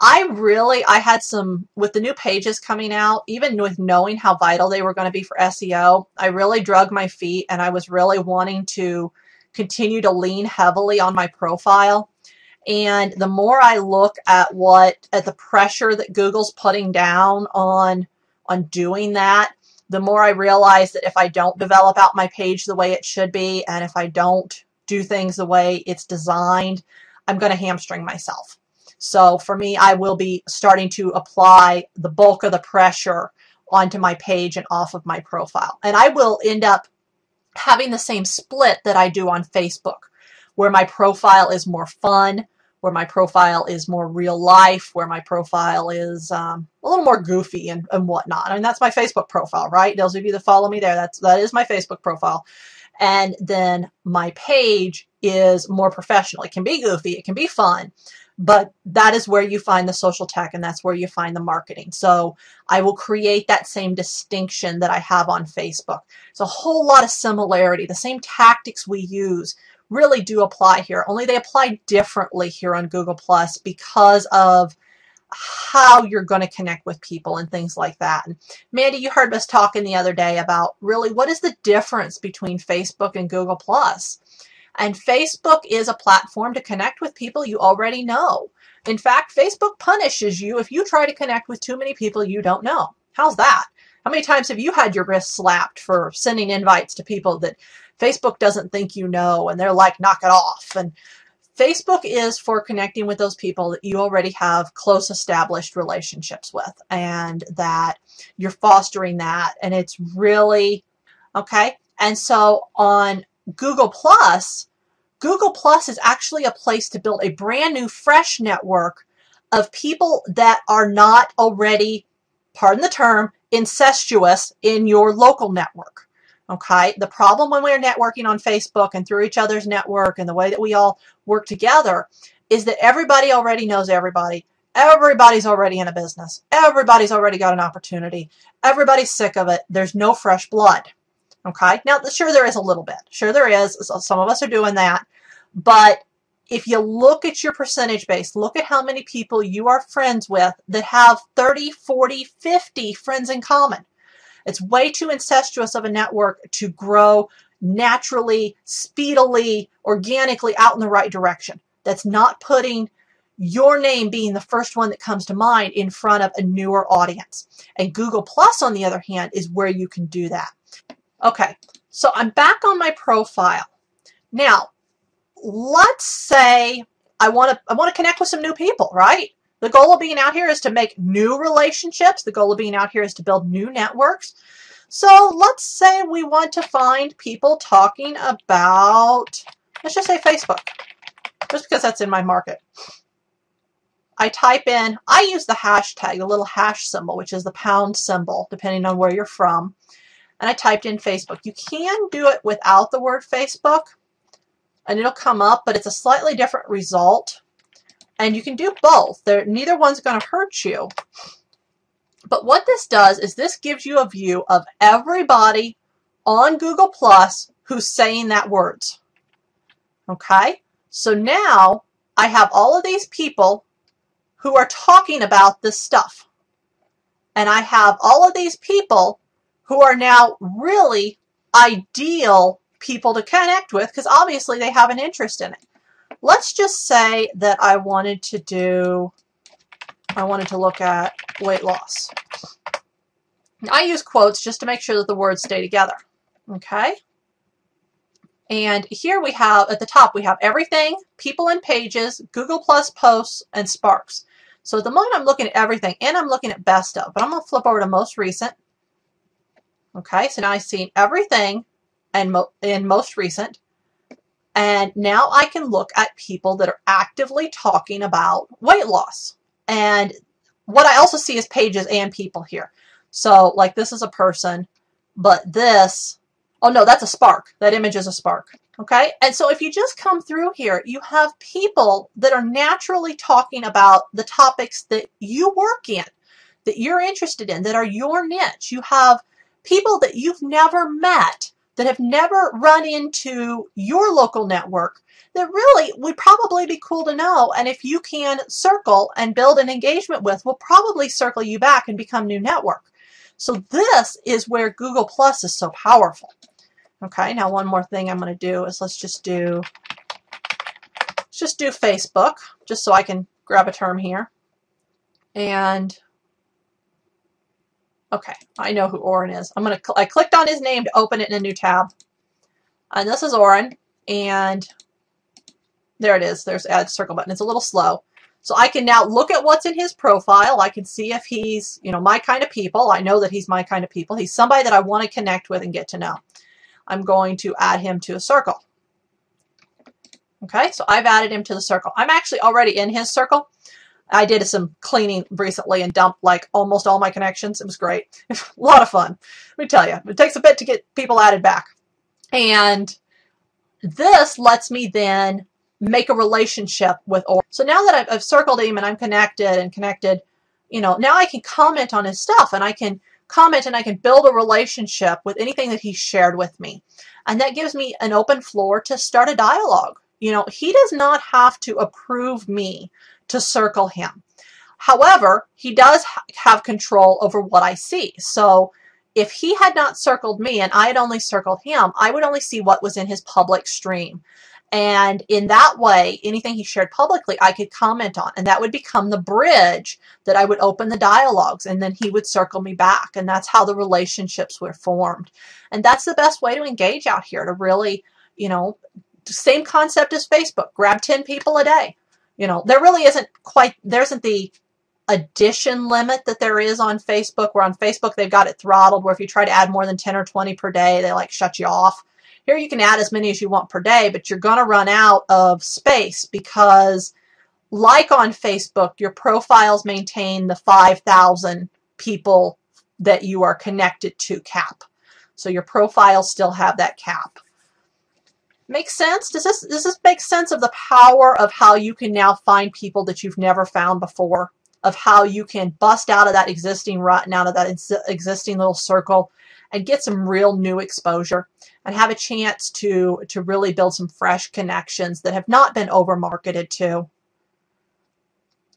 I had some, with the new pages coming out, even with knowing how vital they were going to be for SEO, I really drug my feet and I was really wanting to continue to lean heavily on my profile. And the more I look at the pressure that Google's putting down on doing that, the more I realize that if I don't develop out my page the way it should be, and if I don't do things the way it's designed, I'm going to hamstring myself. So for me, I will be starting to apply the bulk of the pressure onto my page and off of my profile. And I will end up having the same split that I do on Facebook, where my profile is more fun, where my profile is more real life, where my profile is a little more goofy and whatnot. I mean, that's my Facebook profile, right? Those of you that follow me there, that is my Facebook profile. And then my page is more professional. It can be goofy, it can be fun, but that is where you find the social tech and that's where you find the marketing. So I will create that same distinction that I have on Facebook. It's a whole lot of similarity. The same tactics we use really do apply here, only they apply differently here on Google Plus because of how you're going to connect with people and things like that. And Mandy, you heard us talking the other day about really what is the difference between Facebook and Google Plus. And Facebook is a platform to connect with people you already know. In fact, Facebook punishes you if you try to connect with too many people you don't know. How's that? How many times have you had your wrist slapped for sending invites to people that Facebook doesn't think you know and they're like, knock it off? And Facebook is for connecting with those people that you already have close established relationships with and that you're fostering that. And it's really, okay. And so on Google Plus is actually a place to build a brand new, fresh network of people that are not already, pardon the term, incestuous in your local network. Okay, the problem when we're networking on Facebook and through each other's network and the way that we all work together is that everybody already knows everybody. Everybody's already in a business. Everybody's already got an opportunity. Everybody's sick of it. There's no fresh blood. Okay, now sure there is a little bit. Sure there is. Some of us are doing that. But if you look at your percentage base, look at how many people you are friends with that have 30, 40, 50 friends in common. It's way too incestuous of a network to grow naturally, speedily, organically out in the right direction. That's not putting your name being the first one that comes to mind in front of a newer audience. And Google Plus, on the other hand, is where you can do that. Okay, so I'm back on my profile. Now, let's say I want to connect with some new people, right? The goal of being out here is to make new relationships. The goal of being out here is to build new networks. So let's say we want to find people talking about, let's just say Facebook, just because that's in my market. I type in, I use the hashtag, the little hash symbol, which is the pound symbol, depending on where you're from. And I typed in Facebook. You can do it without the word Facebook, and it'll come up, but it's a slightly different result. And you can do both. Neither one's going to hurt you. But what this does is this gives you a view of everybody on Google Plus who's saying that words. Okay? So now I have all of these people who are talking about this stuff. And I have all of these people who are now really ideal people to connect with because obviously they have an interest in it. Let's just say that I wanted to look at weight loss. Now, I use quotes just to make sure that the words stay together. Okay? And here we have, at the top, we have everything, people and pages, Google Plus posts, and Sparks. So at the moment, I'm looking at everything, and I'm looking at best of. But I'm going to flip over to most recent. Okay, so now I've seen everything and in most recent. And now I can look at people that are actively talking about weight loss. And what I also see is pages and people here. So like this is a person, but this, oh no, that's a spark. That image is a spark. Okay. And so if you just come through here, you have people that are naturally talking about the topics that you work in, that you're interested in, that are your niche. You have people that you've never met that have never run into your local network that really would probably be cool to know. And if you can circle and build an engagement with, will probably circle you back and become new network. So this is where Google Plus is so powerful. Okay, now one more thing I'm going to do is let's just do Facebook, just so I can grab a term here. And okay, I know who Oren is. I clicked on his name to open it in a new tab. And this is Oren, and there it is. There's add circle button. It's a little slow. So I can now look at what's in his profile. I can see if he's, my kind of people. I know that he's my kind of people. He's somebody that I want to connect with and get to know. I'm going to add him to a circle. Okay, so I've added him to the circle. I'm actually already in his circle. I did some cleaning recently and dumped like almost all my connections. It was great. A lot of fun. Let me tell you, it takes a bit to get people added back. And this lets me then make a relationship with Oren. So now that I've circled him and I'm connected, now I can comment on his stuff, and I can comment and I can build a relationship with anything that he shared with me. And that gives me an open floor to start a dialogue. He does not have to approve me to circle him. However, he does have control over what I see. So if he had not circled me and I had only circled him, I would only see what was in his public stream. And in that way, anything he shared publicly, I could comment on. And that would become the bridge that I would open the dialogues, and then he would circle me back. And that's how the relationships were formed. And that's the best way to engage out here, to really, same concept as Facebook. Grab 10 people a day. There really there isn't the addition limit that there is on Facebook, where on Facebook they've got it throttled, where if you try to add more than 10 or 20 per day, they shut you off. Here you can add as many as you want per day, but you're going to run out of space because, like on Facebook, your profiles maintain the 5,000 people that you are connected to cap. So your profiles still have that cap. Makes sense? Does this make sense of the power of how you can now find people that you've never found before? Of how you can bust out of that existing rut and out of that existing little circle and get some real new exposure and have a chance to really build some fresh connections that have not been over marketed to.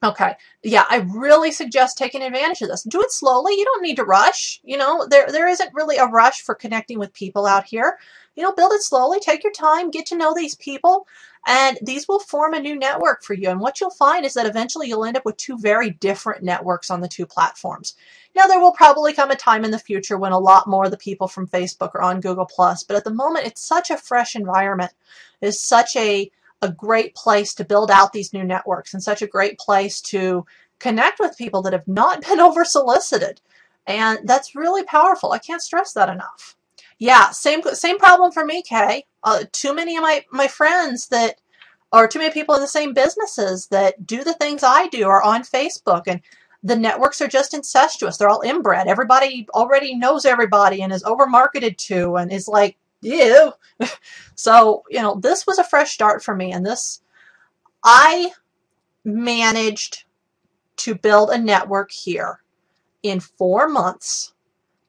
Okay, yeah, I really suggest taking advantage of this. Do it slowly. You don't need to rush. There isn't really a rush for connecting with people out here. Build it slowly. Take your time. Get to know these people. And these will form a new network for you. And what you'll find is that eventually you'll end up with two very different networks on the two platforms. Now, there will probably come a time in the future when a lot more of the people from Facebook are on Google+. But at the moment, it's such a fresh environment. It's such a great place to build out these new networks, and such a great place to connect with people that have not been over-solicited. And that's really powerful. I can't stress that enough. Yeah, same problem for me, Kay. Too many of my friends that are too many people in the same businesses that do the things I do are on Facebook, and the networks are just incestuous. They're all inbred. Everybody already knows everybody and is over-marketed to and is like, ew. So, this was a fresh start for me, and I managed to build a network here in 4 months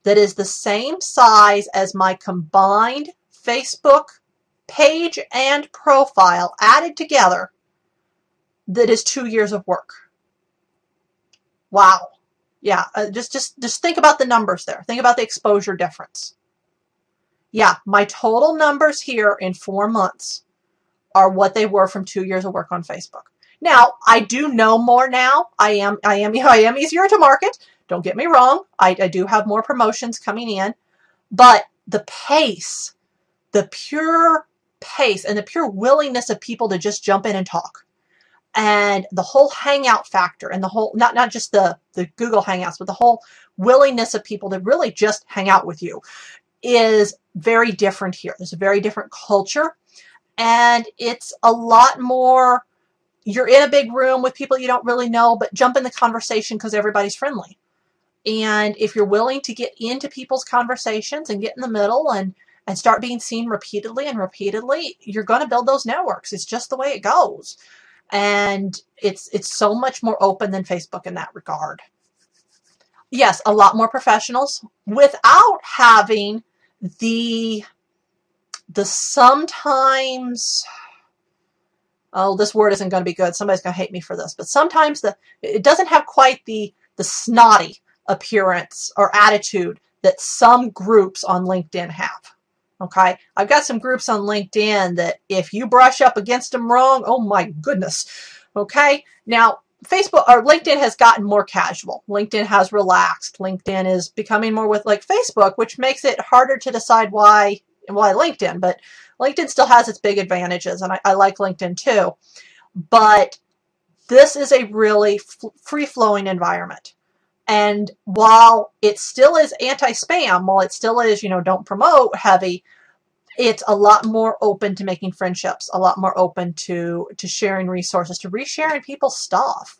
that is the same size as my combined Facebook page and profile added together. That is 2 years of work. Wow. Yeah, just think about the numbers there. Think about the exposure difference. Yeah, my total numbers here in 4 months are what they were from 2 years of work on Facebook. Now, I do know more now. I am easier to market. Don't get me wrong. I do have more promotions coming in, but the pace, the pure pace and the pure willingness of people to just jump in and talk, and the whole hangout factor, and the whole, not just the Google Hangouts, but the whole willingness of people to really just hang out with you is very different here. There's a very different culture, and it's a lot more, you're in a big room with people you don't really know, but jump in the conversation because everybody's friendly. And if you're willing to get into people's conversations and get in the middle and start being seen repeatedly and repeatedly, you're going to build those networks. It's just the way it goes. And it's so much more open than Facebook in that regard. Yes, a lot more professionals without having the the sometimes, oh, this word isn't going to be good. Somebody's going to hate me for this, but sometimes it doesn't have quite the snotty appearance or attitude that some groups on LinkedIn have. Okay, I've got some groups on LinkedIn that if you brush up against them wrong, oh my goodness. Okay, now Facebook or LinkedIn has gotten more casual. LinkedIn has relaxed. LinkedIn is becoming more with like Facebook, which makes it harder to decide why LinkedIn, but LinkedIn still has its big advantages, and I like LinkedIn too. But this is a really free-flowing environment. And while it still is anti-spam, while it still is, don't promote heavy, it's a lot more open to making friendships, a lot more open to sharing resources, to resharing people's stuff.